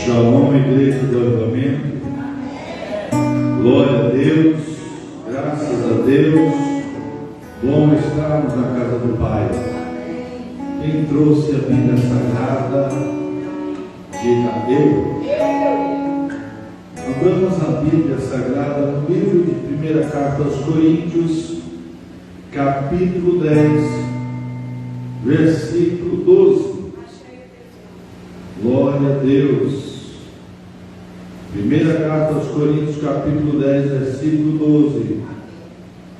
Shalom, igreja do Avivamento. Glória a Deus, graças a Deus. Bom estarmos na casa do Pai. Quem trouxe a Bíblia Sagrada, diga eu. Abramos a Bíblia Sagrada no livro de 1ª Carta aos Coríntios, capítulo 10, versículo 12. Glória a Deus. 1ª Carta aos Coríntios, capítulo 10, versículo 12.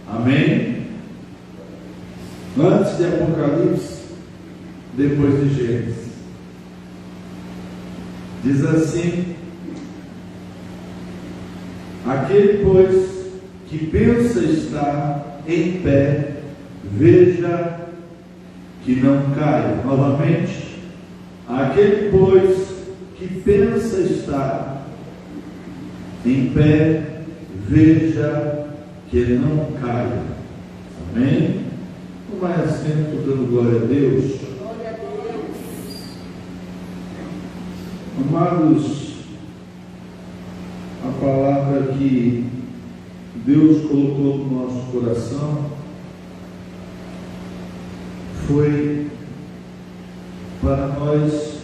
Amém? Antes de Apocalipse, depois de Gênesis. Diz assim: aquele, pois, que pensa estar em pé, veja que não caia. Novamente, aquele, pois, que pensa estar em pé, veja que não caia. Amém? Tomai assento, dando glória a Deus. Glória a Deus. Amados, a palavra que Deus colocou no nosso coração foi para nós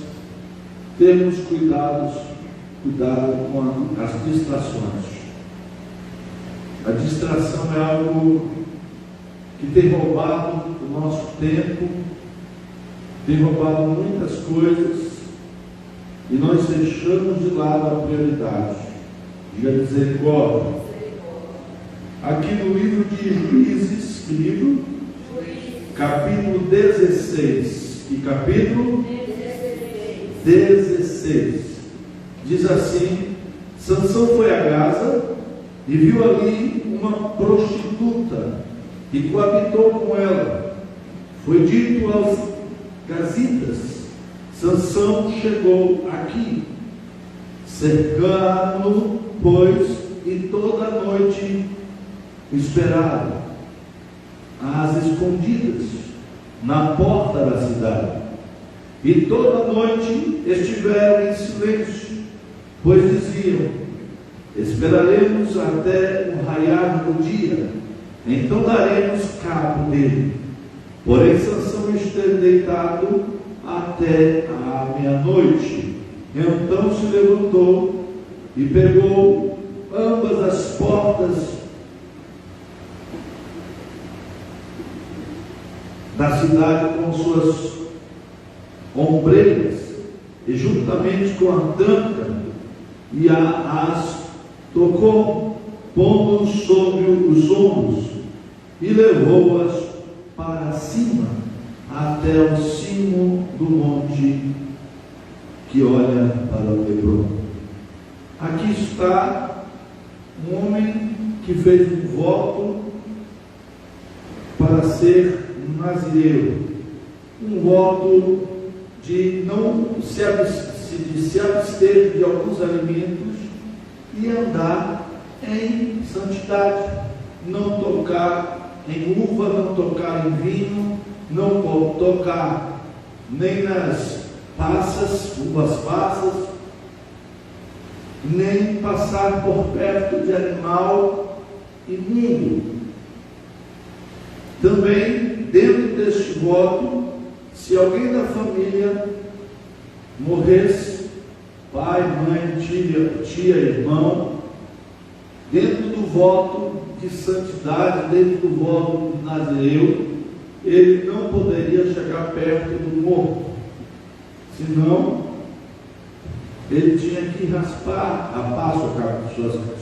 termos cuidado com as distrações. A distração é algo que tem roubado o nosso tempo, tem roubado muitas coisas, e nós deixamos de lado a prioridade. Diga misericórdia. Aqui no livro de Juízes, capítulo 16, e capítulo 16, diz assim: Sansão foi a Gaza e viu ali uma prostituta e coabitou com ela. Foi dito aos gazitas: Sansão chegou aqui. Cercaram-no, pois, e toda a noite esperaram às escondidas na porta da cidade, e toda a noite estiveram em silêncio, pois diziam: esperaremos até o raiar do dia, então daremos cabo dele. Porém Sansão esteve deitado até a meia-noite. Então se levantou e pegou ambas as portas da cidade com suas ombreiras, e juntamente com a tranca, e as tocou, pondo-os sobre os ombros, e levou-as para cima, até o cimo do monte que olha para o Hebron. Aqui está um homem que fez um voto para ser nazireu, um voto de não se abster de alguns alimentos e andar em santidade, não tocar em uva, não tocar em vinho, não tocar nem nas uvas passas, nem passar por perto de animal imundo. Também, dentro deste voto, se alguém da família morresse, pai, mãe, tia, irmão, dentro do voto de santidade, dentro do voto do nazireu, ele não poderia chegar perto do morto, senão ele tinha que raspar a pá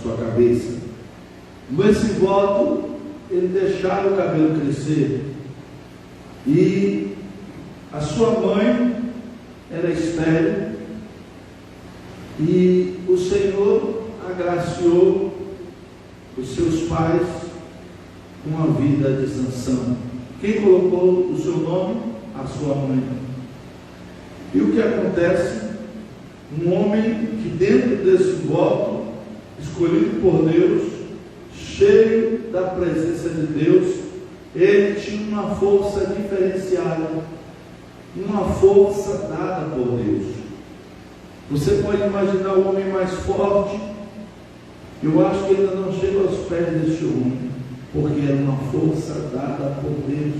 sua cabeça. Nesse voto, ele deixava o cabelo crescer, e a sua mãe era estéril, e o Senhor agraciou os seus pais com a vida de Sansão. Quem colocou o seu nome? A sua mãe. E o que acontece? Um homem que, dentro desse voto, escolhido por Deus, cheio da presença de Deus, ele tinha uma força diferenciada, uma força dada por Deus. Você pode imaginar o homem mais forte. Eu acho que ele ainda não chega aos pés deste homem, porque era uma força dada por Deus.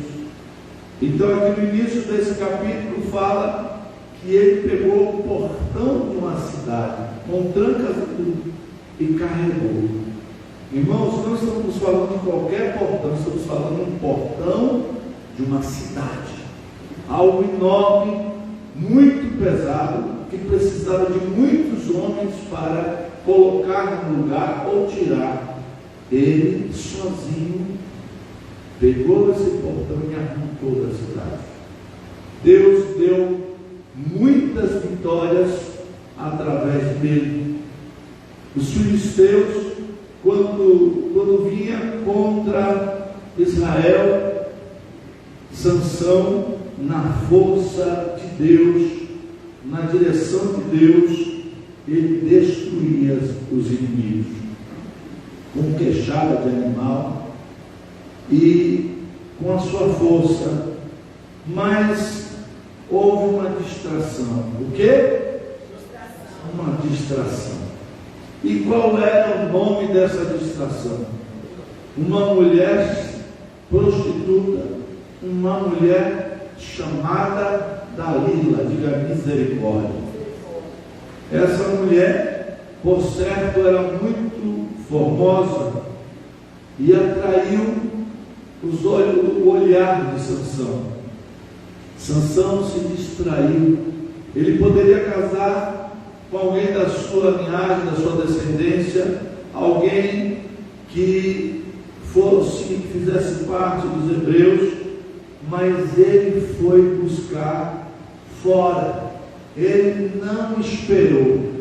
Então aqui no início desse capítulo fala que ele pegou o portão de uma cidade, com trancas e tudo, e carregou. Irmãos, não estamos falando de qualquer portão, estamos falando de um portão de uma cidade, algo enorme, muito pesado, que precisava de muitos homens para colocar no lugar ou tirar. Ele sozinho pegou esse portão e arrumou toda a cidade. Deus deu muitas vitórias através dele. Os filisteus, quando vinha contra Israel, Sansão, na força de Deus, na direção de Deus, ele destruía os inimigos com queixada de animal e com a sua força. Mas houve uma distração. O quê? Uma distração. E qual era o nome dessa distração? Uma mulher prostituta, uma mulher chamada Dalila, diga misericórdia. Essa mulher, por certo, era muito formosa e atraiu o olhar de Sansão. Sansão se distraiu. Ele poderia casar com alguém da sua linhagem, da sua descendência, alguém que que fizesse parte dos hebreus, mas ele foi buscar fora. Ele não esperou.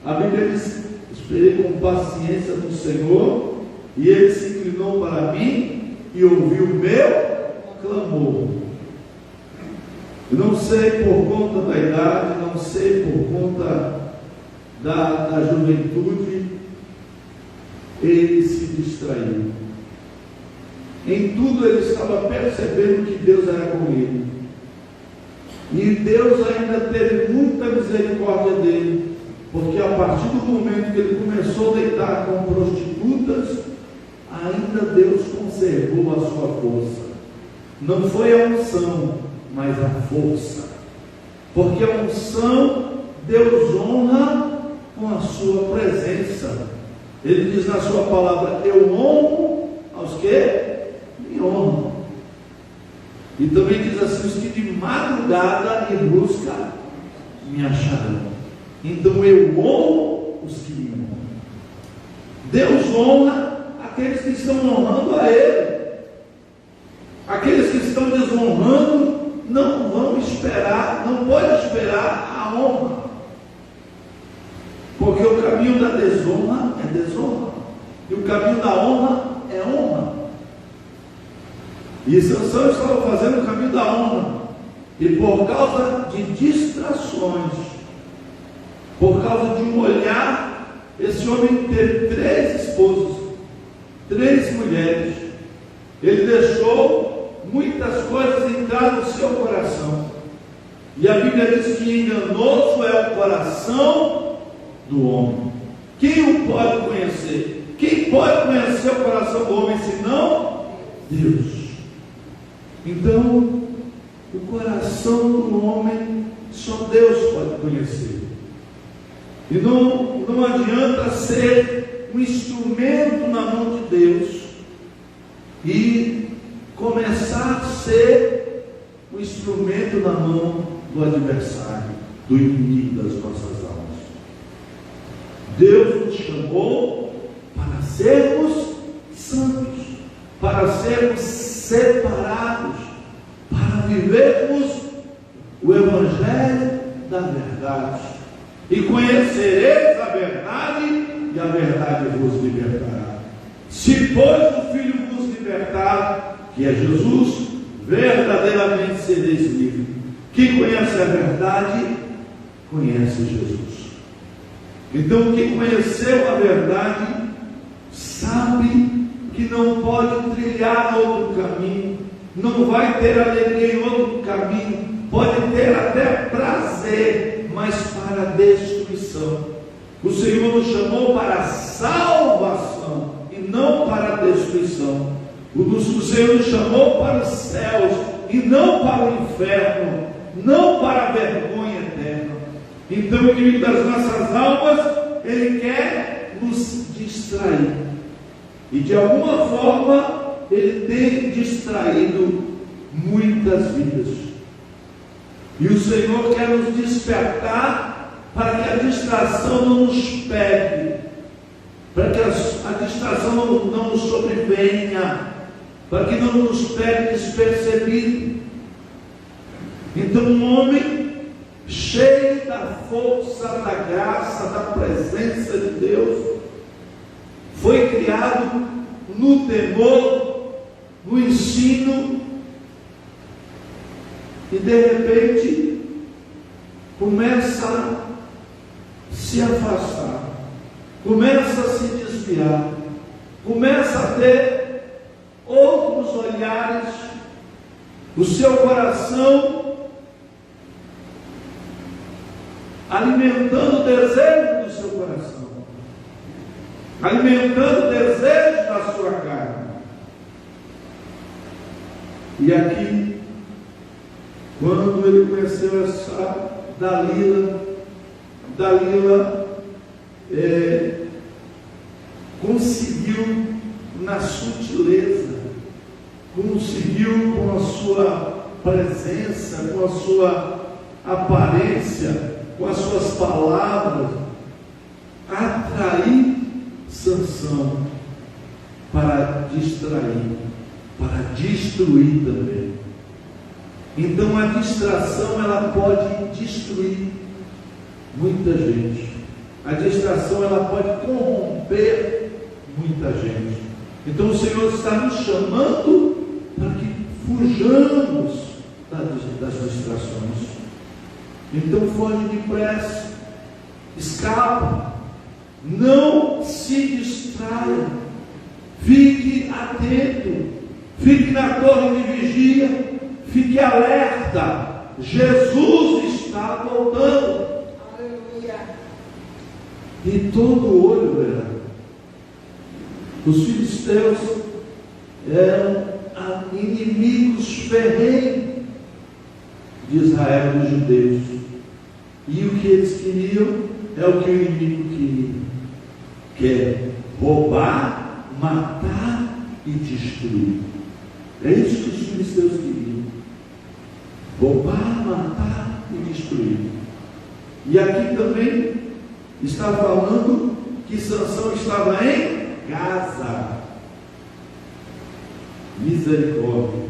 A Bíblia diz: esperei com paciência no Senhor, e ele se inclinou para mim e ouviu o meu clamor. Eu não sei por conta da idade, não sei por conta da juventude, ele se distraiu. Em tudo ele estava percebendo que Deus era com ele. E Deus ainda teve muita misericórdia dele, porque a partir do momento que ele começou a deitar com prostitutas, ainda Deus conservou a sua força. Não foi a unção, mas a força. Porque a unção, Deus honra com a sua presença. Ele diz na sua palavra: eu honro aos que me honram. E também diz assim: os que de madrugada me buscam me acharão. Então eu honro os que me honram. Deus honra aqueles que estão honrando a Ele. Aqueles que estão desonrando não vão esperar, não pode esperar a honra, porque o caminho da desonra é desonra, e o caminho da honra é honra. E Sansão estava fazendo o caminho da honra, e por causa de distrações, por causa de um olhar, esse homem teve 3 esposas, 3 mulheres. Ele deixou muitas coisas entrar no seu coração, e a Bíblia diz que enganoso é o coração do homem. Quem o pode conhecer? Quem pode conhecer o coração do homem senão Deus? Então, o coração do homem só Deus pode conhecer. E não adianta ser um instrumento na mão de Deus e começar a ser um instrumento na mão do adversário, do inimigo das nossas almas. Deus nos chamou para sermos santos, para sermos separados, para vivermos o Evangelho da verdade. E conhecereis a verdade, e a verdade vos libertará. Se, pois, o Filho vos libertar, que é Jesus, verdadeiramente sereis livres. Quem conhece a verdade, conhece Jesus. Então, quem conheceu a verdade, sabe que não pode trilhar outro caminho, não vai ter alegria em outro caminho, pode ter até prazer, mas para destruição. destruição. O Senhor nos chamou para a salvação e não para a destruição. O Senhor nos chamou para os céus e não para o inferno, não para a vergonha eterna. Então, o inimigo das nossas almas, ele quer nos distrair. E de alguma forma, ele tem distraído muitas vidas. E o Senhor quer nos despertar para que a distração não nos pegue, para que a distração não nos sobrevenha, para que não nos pegue despercebido. Então, um homem cheio da força, da graça, da presença de Deus, foi criado no temor, no ensino, e de repente começa a se afastar, começa a se desviar, começa a ter outros olhares, o seu coração alimentando o desejo do seu coração, alimentando o desejo da sua carne. E aqui, quando ele conheceu essa Dalila conseguiu, na sutileza, conseguiu com a sua presença, com a sua aparência, com as suas palavras, atrair Sansão para distrair, para destruir também. Então a distração, ela pode destruir muita gente. A distração, ela pode corromper muita gente. Então o Senhor está nos chamando para que fujamos das distrações. Então foge depressa, escapa, não se distraia, fique atento, fique na torre de vigia, fique alerta. Jesus está voltando. Aleluia. E todo olho verá. Os filisteus eram inimigos ferrenhos de Israel, dos judeus. E o que eles queriam é o que o inimigo queria. Quer roubar, matar e destruir. É isso que os filisteus queriam. Roubar, matar e destruir. E aqui também está falando que Sansão estava em Gaza. Misericórdia.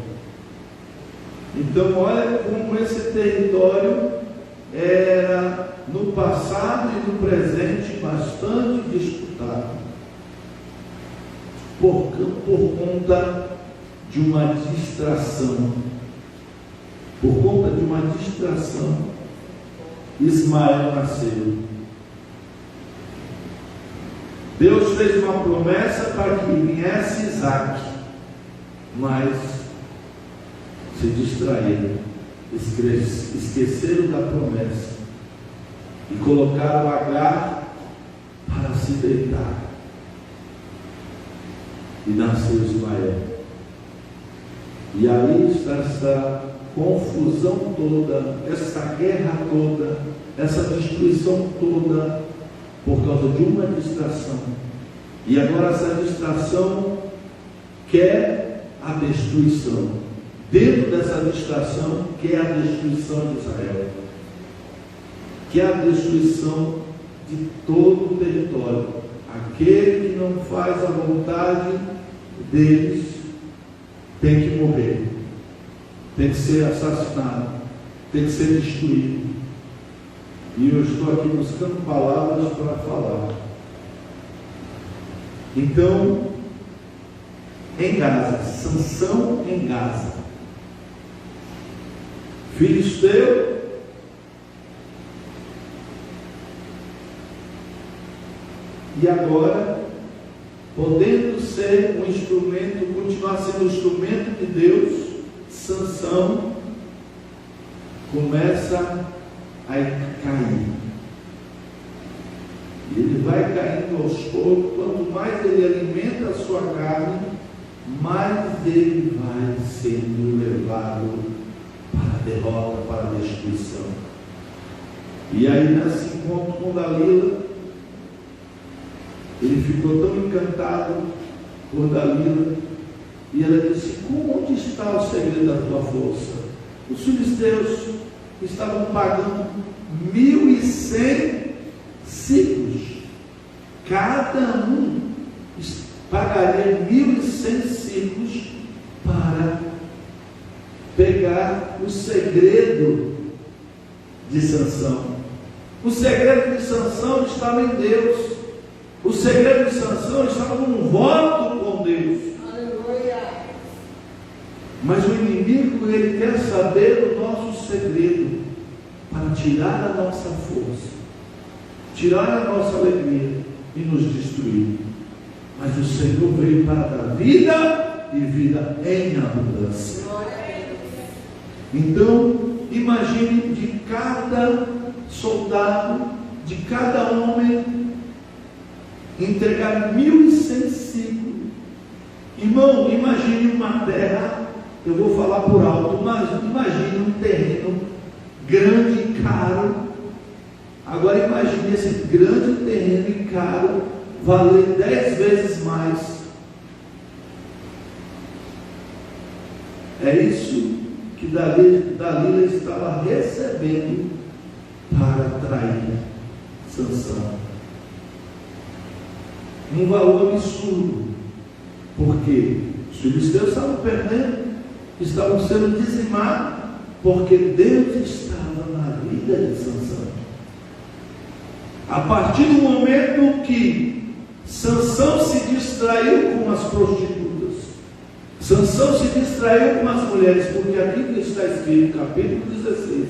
Então olha como esse território era no passado e no presente bastante disputado por conta de uma distração. Por conta de uma distração, Ismael nasceu. Deus fez uma promessa para que viesse Isaac, mas se distraíram, esqueceram da promessa e colocaram Agar para se deitar, e nasceu Ismael. E ali está essa confusão toda, essa guerra toda, essa destruição toda, por causa de uma distração. E agora essa distração quer a destruição. Dentro dessa distração quer a destruição de Israel, quer a destruição de todo o território. Aquele que não faz a vontade deles tem que morrer, tem que ser assassinado, tem que ser destruído. E eu estou aqui buscando palavras para falar. Então, em Gaza, Sansão em Gaza, filisteu, e agora, podendo ser um instrumento, continuar sendo um instrumento de Deus, Sansão começa a cair. Ele vai caindo aos poucos. Quanto mais ele alimenta a sua carne, mais ele vai sendo levado para a derrota, para a destruição. E aí, nesse encontro com Dalila, ele ficou tão encantado por Dalila, e ela disse: onde está o segredo da tua força? Os filisteus estavam pagando 1.100 ciclos. Cada um pagaria 1.100 ciclos para pegar o segredo de Sansão. O segredo de Sansão estava em Deus. O segredo de Sansão estava num voto com Deus. Aleluia. Mas o inimigo, ele quer saber o nosso segredo para tirar a nossa força, tirar a nossa alegria e nos destruir. Mas o Senhor veio para dar vida e vida em abundância. Então, imagine de cada soldado, de cada homem, entregar 1.100 ciclos. Irmão, imagine uma terra, eu vou falar por alto, mas imagine um terreno grande e caro. Agora imagine esse grande terreno e caro valer 10 vezes mais. É isso que Dalila estava recebendo para trair Sansão. Um valor absurdo, porque os filisteus estavam perdendo, estavam sendo dizimados, porque Deus estava na vida de Sansão. A partir do momento que Sansão se distraiu com as prostitutas, Sansão se distraiu com as mulheres, porque aqui que está escrito, capítulo 16,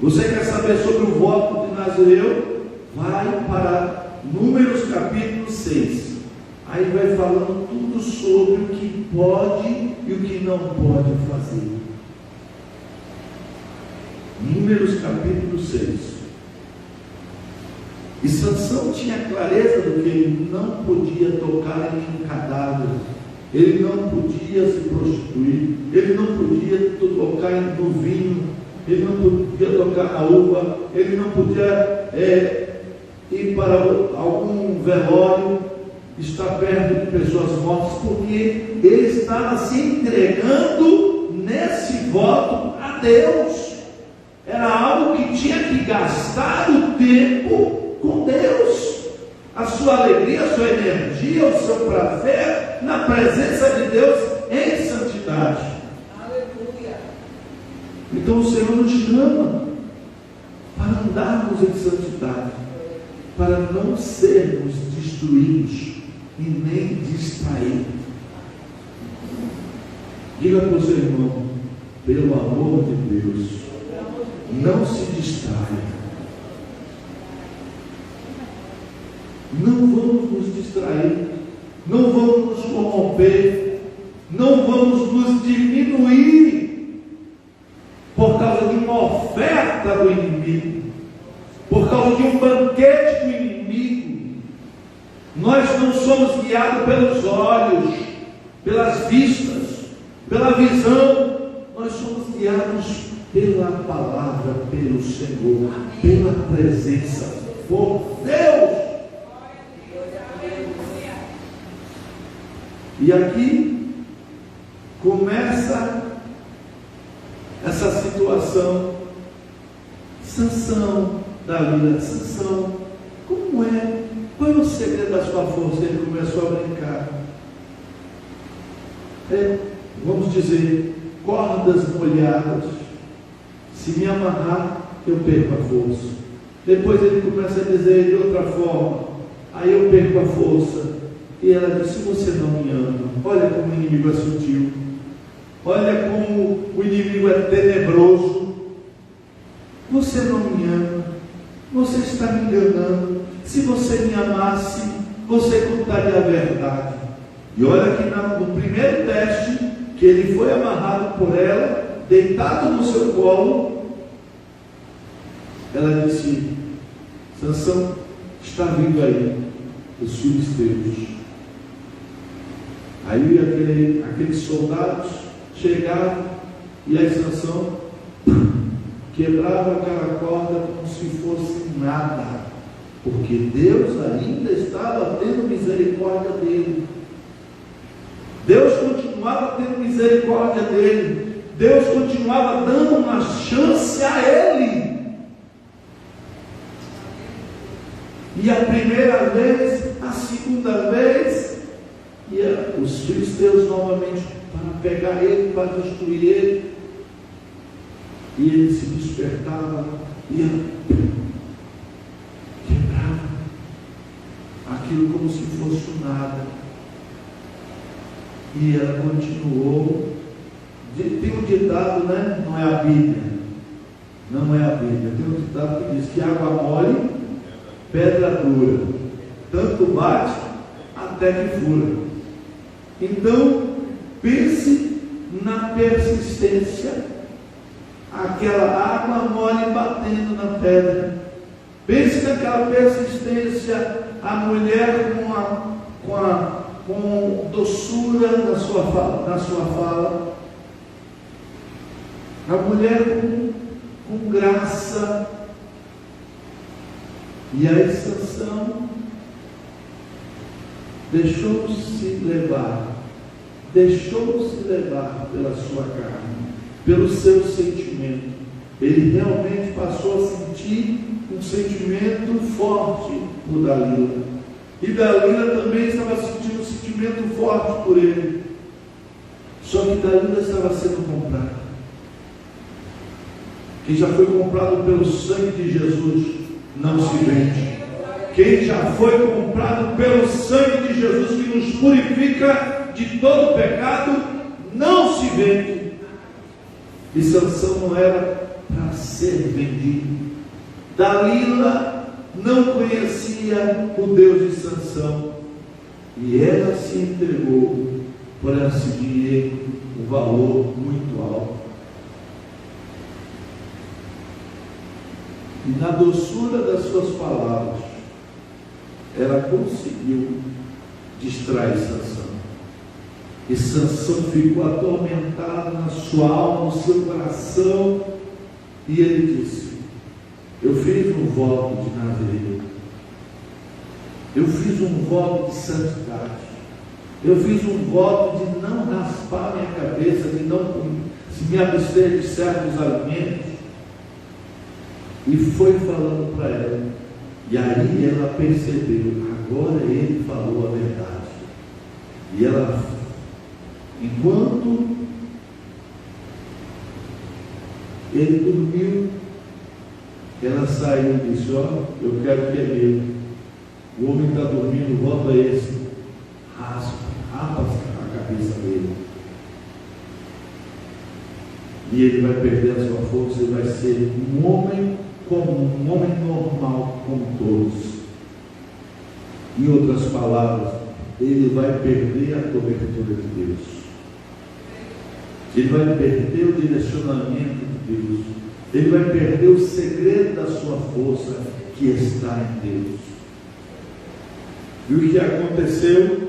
você quer saber sobre o voto de Nazireu? Vai para Números capítulo 6, aí vai falando tudo sobre o que pode e o que não pode fazer. Números capítulo 6. E Sansão tinha clareza do que ele não podia tocar em nenhum cadáver, ele não podia se prostituir, ele não podia tocar no vinho, ele não podia tocar na uva, ele não podia ir para algum velório, estar perto de pessoas mortas, porque ele estava se entregando nesse voto a Deus. Era algo que tinha que gastar o tempo com Deus, a sua alegria, a sua energia, o seu prazer na presença de Deus em santidade. Aleluia. Então o Senhor nos chama para andarmos em santidade, para não sermos destruídos e nem distraídos. Diga para o seu irmão: pelo amor de Deus, não se distraia. Não vamos nos distrair, não vamos nos corromper, não vamos nos diminuir por causa de uma oferta do inimigo, por causa de um banquete do inimigo. Nós não somos guiados pelos olhos, pelas vistas, pela visão, nós somos guiados pela palavra, pelo Senhor, pela presença, por Deus. E aqui começa essa situação. Sansão, Dalila, Sansão, como é? Qual é o segredo da sua força? Ele começou a brincar. Vamos dizer, cordas molhadas. Se me amarrar, eu perco a força. Depois ele começa a dizer de outra forma: aí eu perco a força. E ela disse: você não me ama. Olha como o inimigo é sutil, olha como o inimigo é tenebroso. Você não me ama, você está me enganando. Se você me amasse, você contaria a verdade. E olha que no primeiro teste, que ele foi amarrado por ela, deitado no seu colo, ela disse: Sansão, está vindo aí os filisteus. Aí aqueles soldados chegaram e a Sansão quebrava aquela corda como se fosse nada, porque Deus ainda estava tendo misericórdia dele. Deus continuava tendo misericórdia dele. Deus continuava dando uma chance a ele. E a primeira vez, a segunda vez, e os filisteus novamente para pegar ele, para destruir ele. E ele se despertava e quebrava aquilo como se fosse nada. E ela continuou. Tem um ditado, né? Não é a Bíblia. Não é a Bíblia. Tem um ditado que diz que água mole, pedra dura. Tanto bate até que fura. Então, pense na persistência. Aquela água mole batendo na pedra. Pense naquela persistência. A mulher com doçura na sua fala. A mulher com graça. E a Sansão deixou-se levar pela sua carne, pelo seu sentimento. Ele realmente passou a sentir um sentimento forte por Dalila. E Dalila também estava sentindo um sentimento forte por ele. Só que Dalila estava sendo comprada. Quem já foi comprado pelo sangue de Jesus não se vende. Quem já foi comprado pelo sangue de Jesus, que nos purifica de todo pecado, não se vende. E Sansão não era para ser vendido. Dalila não conhecia o Deus de Sansão, e ela se entregou por esse dinheiro, um valor muito alto. E na doçura das suas palavras, ela conseguiu distrair Sansão. E Sansão ficou atormentado na sua alma, no seu coração. E ele disse: eu fiz um voto de Nazireu. Eu fiz um voto de santidade. Eu fiz um voto de não raspar minha cabeça, de não me abster de certos alimentos. E foi falando para ela. E aí ela percebeu, agora ele falou a verdade. E ela, enquanto ele dormiu, ela saiu e disse: ó, eu quero que é meu. O homem está dormindo, volta esse, rapa a cabeça dele. E ele vai perder a sua força e vai ser um homem comum, um homem normal como todos. Em outras palavras, ele vai perder a cobertura de Deus. Ele vai perder o direcionamento de Deus. Ele vai perder o segredo da sua força, que está em Deus. E o que aconteceu?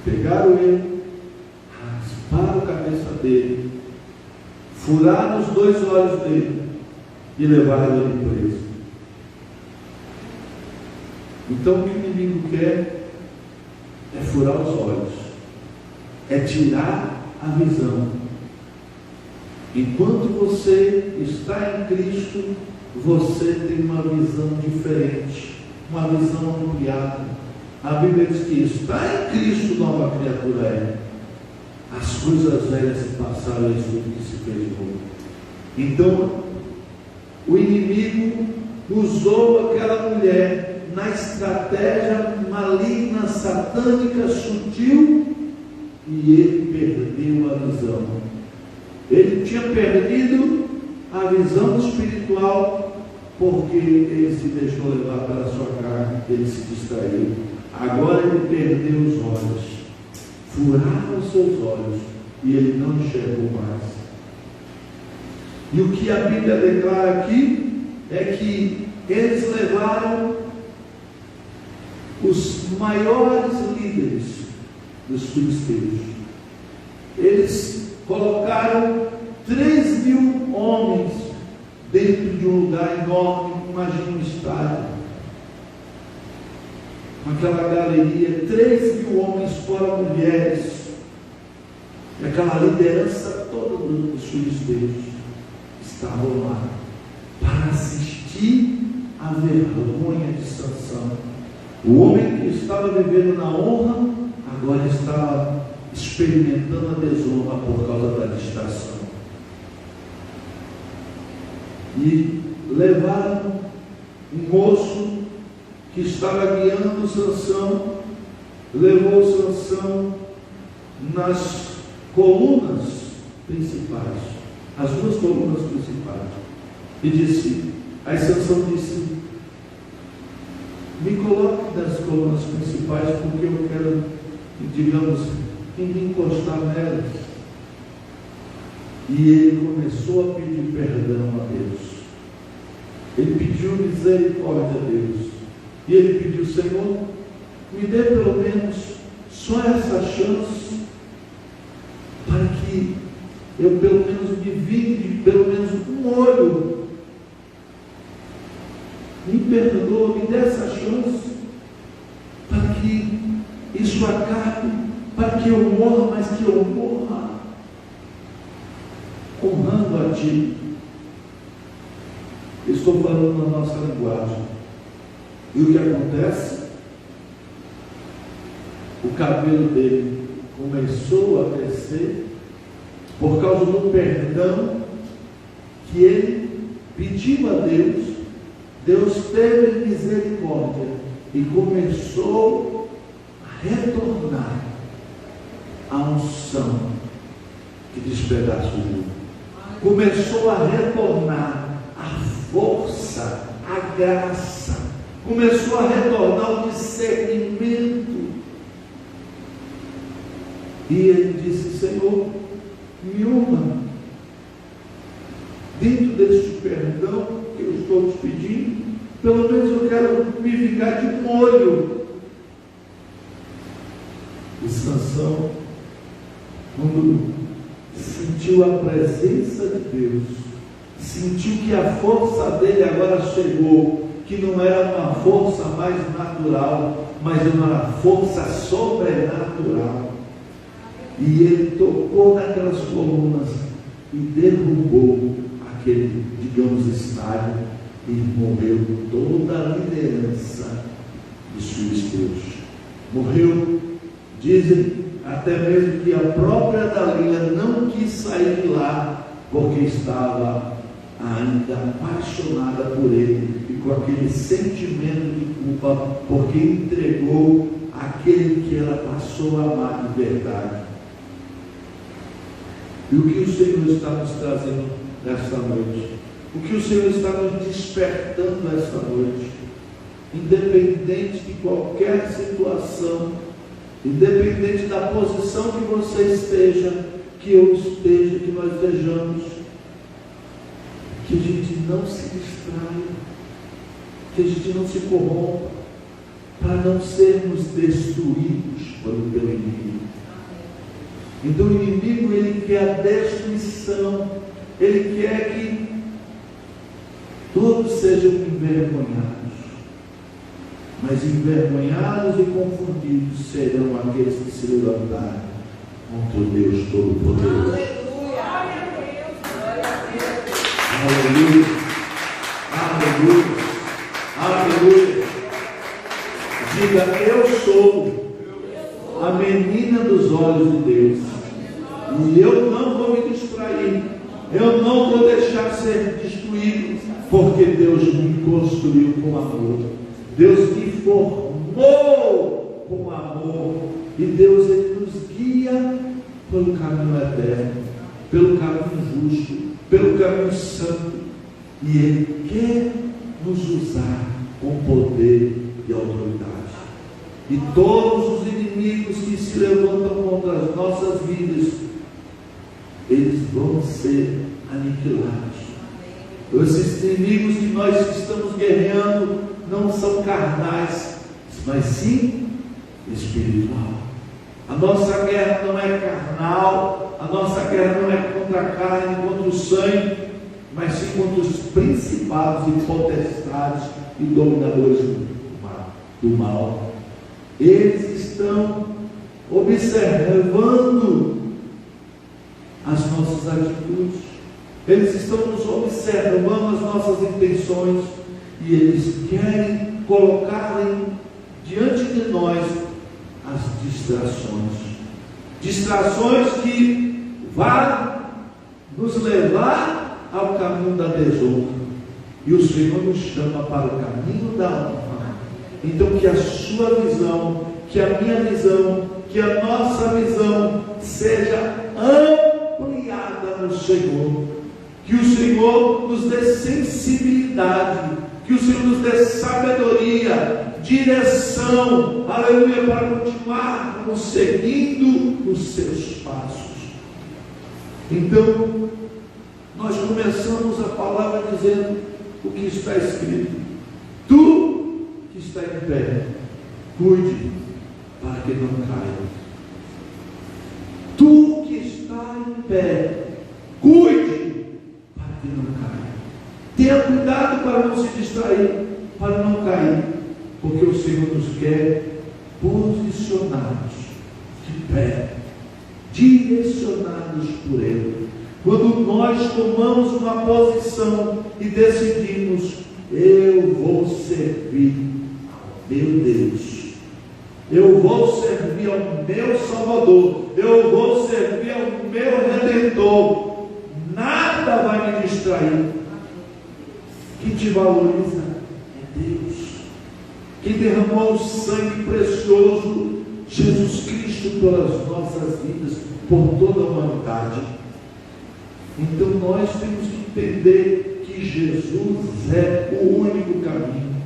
Pegaram ele, rasparam a cabeça dele, furaram os 2 olhos dele e levaram ele preso. Então o que o inimigo quer é furar os olhos, é tirar a visão. Enquanto você está em Cristo, você tem uma visão diferente, uma visão ampliada. A Bíblia diz que está em Cristo, nova criatura é. As coisas velhas se passaram e tudo que se fez novo. Então, o inimigo usou aquela mulher na estratégia maligna, satânica, sutil, e ele perdeu a visão. Ele tinha perdido a visão espiritual porque ele se deixou levar pela sua carne, ele se distraiu. Agora ele perdeu os olhos, furaram os seus olhos e ele não enxergou mais. E o que a Bíblia declara aqui é que eles levaram os maiores líderes dos filisteus. Eles colocaram 3.000 homens dentro de um lugar enorme, imagina um estádio, com aquela galeria, 3.000 homens fora mulheres, e aquela liderança toda dos filisteus estavam lá para assistir à vergonha de Sansão. O homem que estava vivendo na honra agora estava experimentando a desonra por causa da distração. E levaram um moço que estava guiando Sansão, levou Sansão nas colunas principais, as duas colunas principais, e disse, aí Sansão disse, me coloque nas colunas principais, porque eu quero, digamos, me encostar nelas. E ele começou a pedir perdão a Deus. Ele pediu misericórdia a Deus. E ele pediu, Senhor, me dê pelo menos só essa chance, para que eu pelo menos me vire, pelo menos um olho. Me perdoa, me dê essa chance, para que isso acabe, para que eu morra, mas que eu morra honrando a Ti. Estou falando na nossa linguagem. E o que acontece? O cabelo dele começou a crescer por causa do perdão que ele pediu a Deus. Deus teve misericórdia e começou a retornar a unção que despedaça o mundo. Começou a retornar a força, a graça. Começou a retornar o discernimento. E ele disse, Senhor, me honra. Dentro deste perdão que eu estou te pedindo, pelo menos eu quero me vingar de um olho. E Sansão, quando sentiu a presença de Deus, sentiu que a força dele agora chegou, que não era uma força mais natural, mas uma força sobrenatural. E ele tocou naquelas colunas e derrubou aquele, digamos, estádio, e morreu toda a liderança dos filisteus. Morreu, dizem até mesmo que a própria Dalila não quis sair de lá, porque estava ainda apaixonada por ele, e com aquele sentimento de culpa, porque entregou aquele que ela passou a amar de verdade. E o que o Senhor está nos trazendo nesta noite? O que o Senhor está nos despertando nesta noite? Independente de qualquer situação, independente da posição que você esteja, que eu esteja, que nós estejamos, que a gente não se distraia, que a gente não se corrompa, para não sermos destruídos pelo inimigo. Então o inimigo, ele quer a destruição, ele quer que todos sejam envergonhados, mas envergonhados e confundidos serão aqueles que se levantarem contra o Deus Todo-Poderoso. Aleluia, aleluia, aleluia. Diga, eu sou a menina dos olhos de Deus, e eu não vou me distrair, eu não vou deixar ser destruído, porque Deus me construiu com amor, Deus me formou com amor, e Deus, ele nos guia pelo caminho eterno, pelo caminho justo, pelo caminho santo, e ele quer nos usar com poder e autoridade. E todos os inimigos que se levantam contra as nossas vidas, eles vão ser aniquilados. Esses inimigos que nós estamos guerreando não são carnais, mas sim espiritual. A nossa guerra não é carnal, a nossa guerra não é contra a carne, contra o sangue, mas sim contra os principados e potestades e dominadores do mal. Eles estão observando as nossas atitudes, eles estão nos observando as nossas intenções, e eles querem colocar diante de nós as distrações que vão nos levar ao caminho da desonra, e o Senhor nos chama para o caminho da honra. Então que a sua visão, que a minha visão, que a nossa visão seja ampliada no Senhor, que o Senhor nos dê sensibilidade, que o Senhor nos dê sabedoria, direção, aleluia, para continuarmos seguindo os seus passos. Então, nós começamos a palavra dizendo o que está escrito: tu que está em pé, cuide para que não caia. Tu que está em pé, cuide para que não caia. Tenha cuidado para não se distrair, para não cair, porque o Senhor nos quer posicionados de pé, direcionados por Ele. Quando nós tomamos uma posição e decidimos: eu vou servir ao meu Deus, eu vou servir ao meu Salvador, eu vou servir ao meu Redentor, nada vai me distrair. Quem te valoriza é Deus. Quem derramou o sangue precioso, Jesus Cristo, pelas nossas vidas, por toda a humanidade. Então nós temos que entender que Jesus é o único caminho,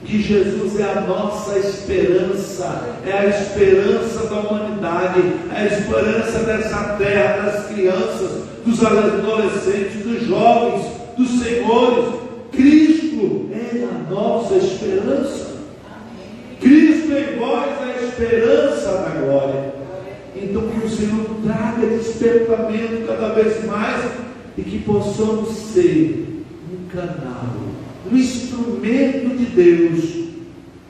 que Jesus é a nossa esperança, é a esperança da humanidade, é a esperança dessa terra, das crianças, dos adolescentes, dos jovens, dos senhores. Cristo é a nossa esperança. Cristo em vós é a esperança da glória. Então que o Senhor traga despertamento cada vez mais, e que possamos ser um canal, um instrumento de Deus.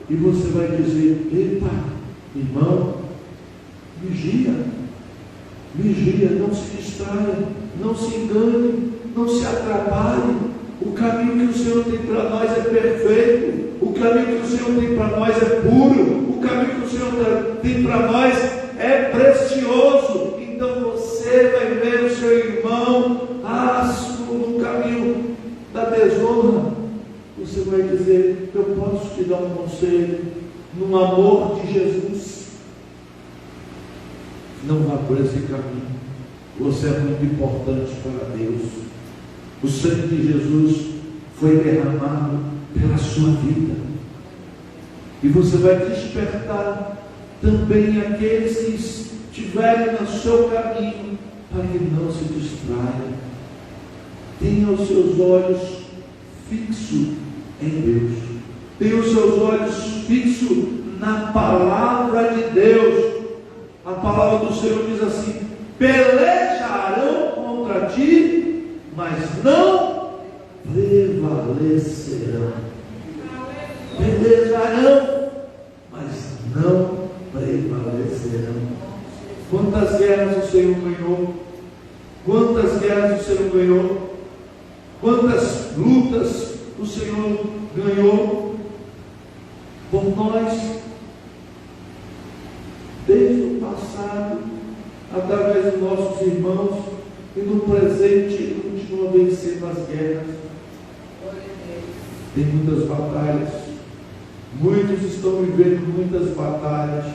E você vai dizer: epa, irmão, vigia, não se distraia, não se engane, não se atrapalhe. O caminho que o Senhor tem para nós é perfeito, o caminho que o Senhor tem para nós é puro, o caminho que o Senhor tem para nós é precioso. Então você vai ver o seu irmão no caminho da desonra, você vai dizer: eu posso te dar um conselho, no amor de Jesus, não vá por esse caminho, você é muito importante para Deus. O sangue de Jesus foi derramado pela sua vida, e você vai despertar também aqueles que estiverem no seu caminho, para que não se distraia. Tenha os seus olhos fixos em Deus, tenha os seus olhos fixos na palavra de Deus. A palavra do Senhor diz assim: pelejarão contra ti, mas não prevalecerão. Pelejarão, mas não prevalecerão. Quantas guerras o Senhor ganhou? Quantas guerras o Senhor ganhou? Quantas lutas o Senhor ganhou por nós, desde o passado, através dos nossos irmãos, e no presente Ele continua vencendo as guerras. Tem muitas batalhas, muitos estão vivendo muitas batalhas,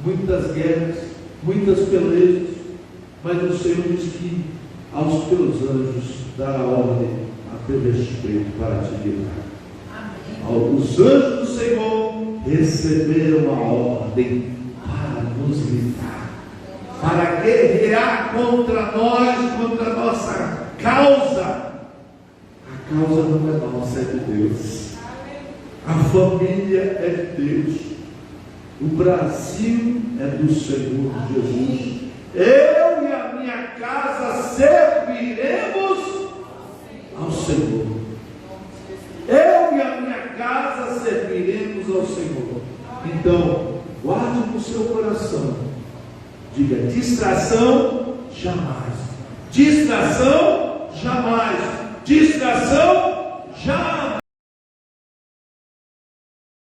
muitas guerras, muitas pelejas, mas o Senhor diz que aos teus anjos dará ordem a teu respeito para te livrar. Os anjos do Senhor receberam a ordem para nos livrar, para guerrear contra nós, contra a nossa causa, a causa não é nossa, é de Deus. A família é de Deus. O Brasil é do Senhor Jesus. Eu e a minha casa serviremos ao Senhor. Eu e a minha casa serviremos ao Senhor. Então, guarde no seu coração. Diga: distração jamais. Distração jamais. Distração jamais.